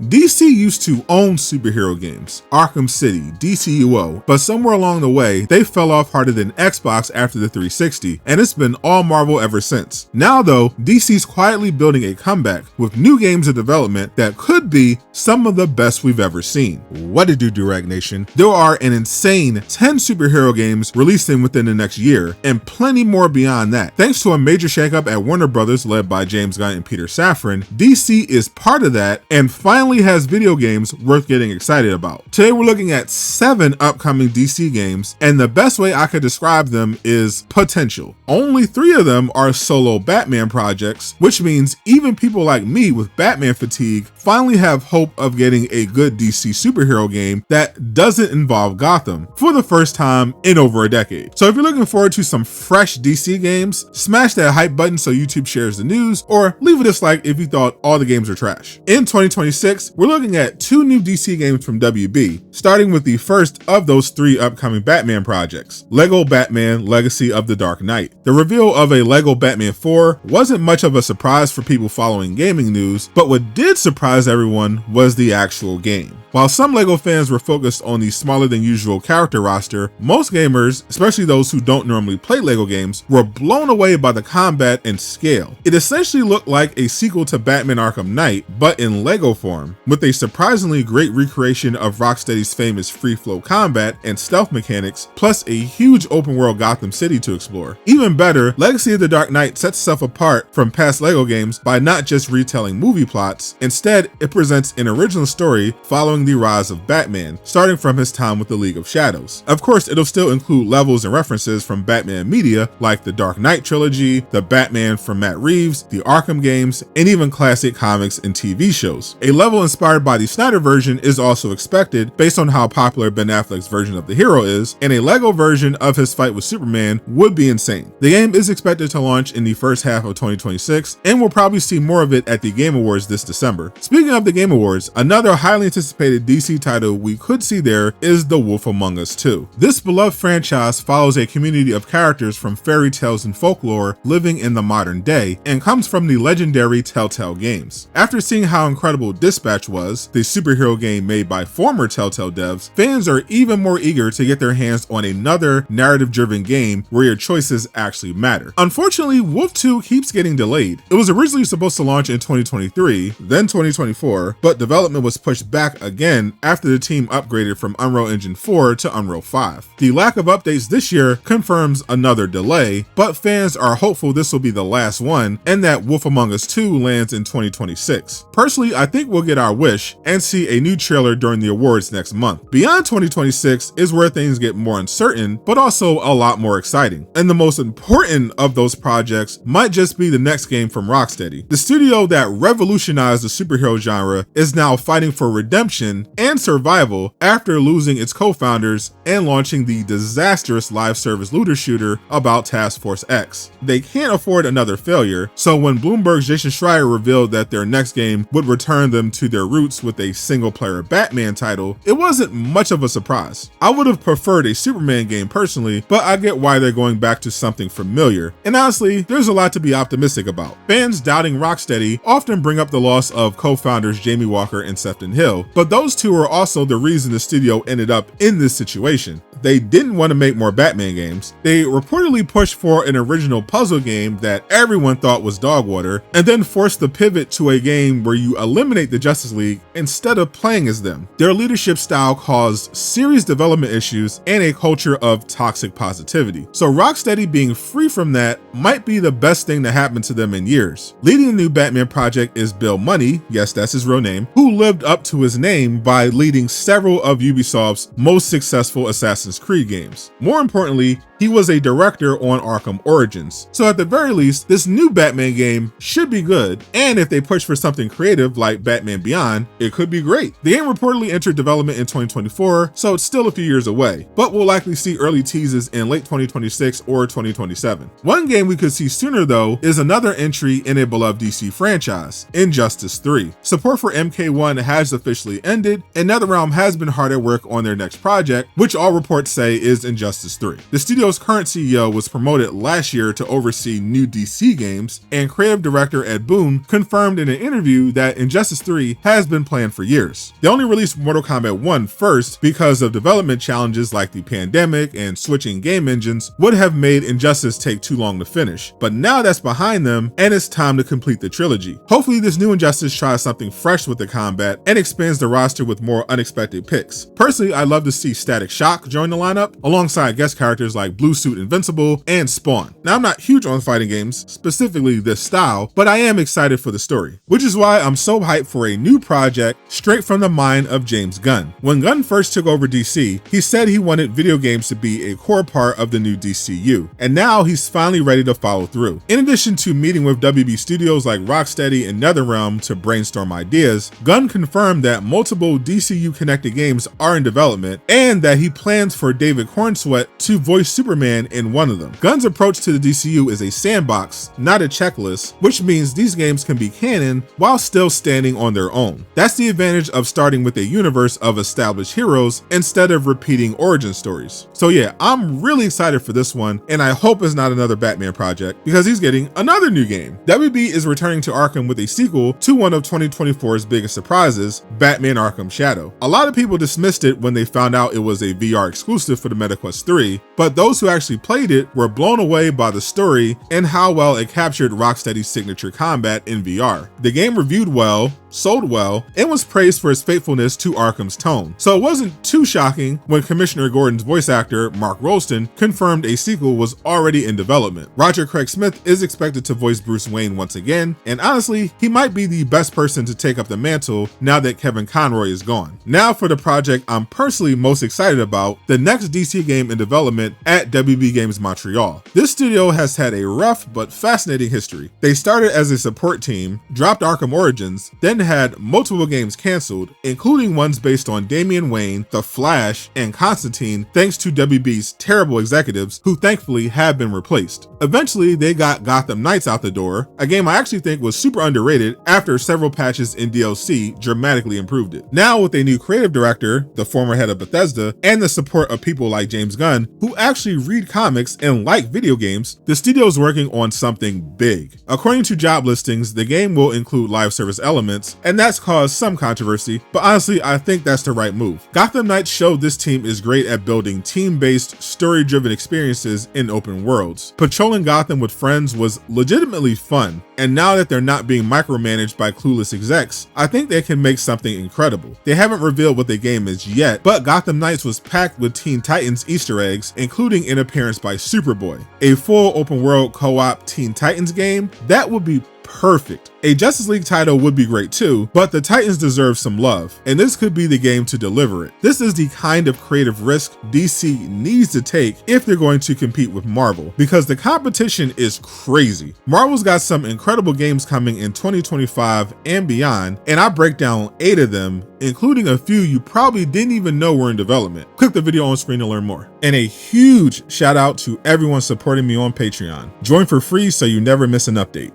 DC used to own superhero games, Arkham City, DCUO, but somewhere along the way, they fell off harder than Xbox after the 360, and it's been all Marvel ever since. Now though, DC's quietly building a comeback with new games in development that could be some of the best we've ever seen. What to do, Direct Nation? There are an insane 10 superhero games releasing within the next year, and plenty more beyond that. Thanks to a major shakeup at Warner Brothers led by James Gunn and Peter Safran, DC is part of that and finally has video games worth getting excited about. Today we're looking at 7 upcoming DC games, and the best way I could describe them is potential. Only 3 of them are solo Batman projects, which means even people like me with Batman fatigue finally have hope of getting a good DC superhero game that doesn't involve Gotham for the first time in over a decade. So if you're looking forward to some fresh DC games, smash that hype button so YouTube shares the news, or leave a dislike if you thought all the games are trash. In 2026, we're looking at 2 new DC games from WB, starting with the first of those 3 upcoming Batman projects, Lego Batman Legacy of the Dark Knight. The reveal of a Lego Batman 4 wasn't much of a surprise for people following gaming news, but what did surprise everyone was the actual game. While some LEGO fans were focused on the smaller than usual character roster, most gamers, especially those who don't normally play LEGO games, were blown away by the combat and scale. It essentially looked like a sequel to Batman Arkham Knight, but in LEGO form, with a surprisingly great recreation of Rocksteady's famous free flow combat and stealth mechanics, plus a huge open world Gotham City to explore. Even better, Legacy of the Dark Knight sets itself apart from past LEGO games by not just retelling movie plots, instead it presents an original story following the rise of Batman, starting from his time with the League of Shadows. Of course, it'll still include levels and references from Batman media like the Dark Knight trilogy, the Batman from Matt Reeves, the Arkham games, and even classic comics and TV shows. A level inspired by the Snyder version is also expected based on how popular Ben Affleck's version of the hero is, and a LEGO version of his fight with Superman would be insane. The game is expected to launch in the first half of 2026, and we'll probably see more of it at the Game Awards this December. Speaking of the Game Awards, another highly anticipated DC title we could see there is The Wolf Among Us 2. This beloved franchise follows a community of characters from fairy tales and folklore living in the modern day, and comes from the legendary Telltale games. After seeing how incredible Dispatch was, the superhero game made by former Telltale devs, fans are even more eager to get their hands on another narrative-driven game where your choices actually matter. Unfortunately, Wolf 2 keeps getting delayed. It was originally supposed to launch in 2023, then 2024, but development was pushed back again after the team upgraded from Unreal Engine 4 to Unreal 5. The lack of updates this year confirms another delay, but fans are hopeful this will be the last one and that Wolf Among Us 2 lands in 2026. Personally, I think we'll get our wish and see a new trailer during the awards next month. Beyond 2026 is where things get more uncertain, but also a lot more exciting. And the most important of those projects might just be the next game from Rocksteady. The studio that revolutionized the superhero genre is now fighting for redemption and survival after losing its co-founders and launching the disastrous live service looter shooter About Task Force X. They can't afford another failure, so when Bloomberg's Jason Schreier revealed that their next game would return them to their roots with a single-player Batman title, it wasn't much of a surprise. I would have preferred a Superman game personally, but I get why they're going back to something familiar. And honestly, there's a lot to be optimistic about. Fans doubting Rocksteady often bring up the loss of co-founders Jamie Walker and Sefton Hill, but those two are also the reason the studio ended up in this situation. They didn't want to make more Batman games. They reportedly pushed for an original puzzle game that everyone thought was dog water, and then forced the pivot to a game where you eliminate the Justice League instead of playing as them. Their leadership style caused serious development issues and a culture of toxic positivity. So Rocksteady being free from that might be the best thing to happen to them in years. Leading the new Batman project is Bill Money, yes, that's his real name, who lived up to his name by leading several of Ubisoft's most successful Assassin's Creed games. More importantly, he was a director on Arkham Origins. So at the very least, this new Batman game should be good, and if they push for something creative like Batman Beyond, it could be great. The game reportedly entered development in 2024, so it's still a few years away, but we'll likely see early teases in late 2026 or 2027. One game we could see sooner though is another entry in a beloved DC franchise, Injustice 3. Support for MK1 has officially ended, ended, and NetherRealm has been hard at work on their next project, which all reports say is Injustice 3. The studio's current CEO was promoted last year to oversee new DC games, and creative director Ed Boon confirmed in an interview that Injustice 3 has been planned for years. They only released Mortal Kombat 1 first because of development challenges like the pandemic and switching game engines would have made Injustice take too long to finish. But now that's behind them, and it's time to complete the trilogy. Hopefully this new Injustice tries something fresh with the combat and expands the roster with more unexpected picks. Personally, I'd love to see Static Shock join the lineup, alongside guest characters like Blue Suit Invincible and Spawn. Now, I'm not huge on fighting games, specifically this style, but I am excited for the story, which is why I'm so hyped for a new project straight from the mind of James Gunn. When Gunn first took over DC, he said he wanted video games to be a core part of the new DCU, and now he's finally ready to follow through. In addition to meeting with WB studios like Rocksteady and NetherRealm to brainstorm ideas, Gunn confirmed that multiple DCU connected games are in development and that he plans for David Cornsweet to voice Superman in one of them. Gunn's approach to the DCU is a sandbox, not a checklist, which means these games can be canon while still standing on their own. That's the advantage of starting with a universe of established heroes instead of repeating origin stories. So yeah, I'm really excited for this one, and I hope it's not another Batman project because he's getting another new game. WB is returning to Arkham with a sequel to one of 2024's biggest surprises, Batman Arkham Shadow. A lot of people dismissed it when they found out it was a VR exclusive for the MetaQuest 3, but those who actually played it were blown away by the story and how well it captured Rocksteady's signature combat in VR. The game reviewed well, sold well, and was praised for its faithfulness to Arkham's tone. So it wasn't too shocking when Commissioner Gordon's voice actor, Mark Rolston, confirmed a sequel was already in development. Roger Craig Smith is expected to voice Bruce Wayne once again, and honestly, he might be the best person to take up the mantle now that Kevin Conroy is gone. Now for the project I'm personally most excited about, the next DC game in development at WB Games Montreal. This studio has had a rough but fascinating history. They started as a support team, dropped Arkham Origins, then had multiple games canceled, including ones based on Damian Wayne, The Flash, and Constantine, thanks to WB's terrible executives who thankfully have been replaced. Eventually, they got Gotham Knights out the door, a game I actually think was super underrated after several patches in DLC dramatically improved it. Now with a new creative director, the former head of Bethesda, and the support of people like James Gunn, who actually read comics and like video games, the studio is working on something big. According to job listings, the game will include live service elements, and that's caused some controversy, but honestly, I think that's the right move. Gotham Knights showed this team is great at building team-based, story-driven experiences in open worlds. Patrolling Gotham with friends was legitimately fun, and now that they're not being micromanaged by clueless execs, I think they can make something incredible. They haven't revealed what the game is yet, but Gotham Knights was packed with Teen Titans Easter eggs, including an appearance by Superboy. A full open world co-op Teen Titans game, that would be perfect. A Justice League title would be great too, but the Titans deserve some love, and this could be the game to deliver it. This is the kind of creative risk DC needs to take if they're going to compete with Marvel, because the competition is crazy. Marvel's got some incredible games coming in 2025 and beyond, and I break down 8 of them, including a few you probably didn't even know were in development. Click the video on screen to learn more. And a huge shout out to everyone supporting me on Patreon. Join for free so you never miss an update.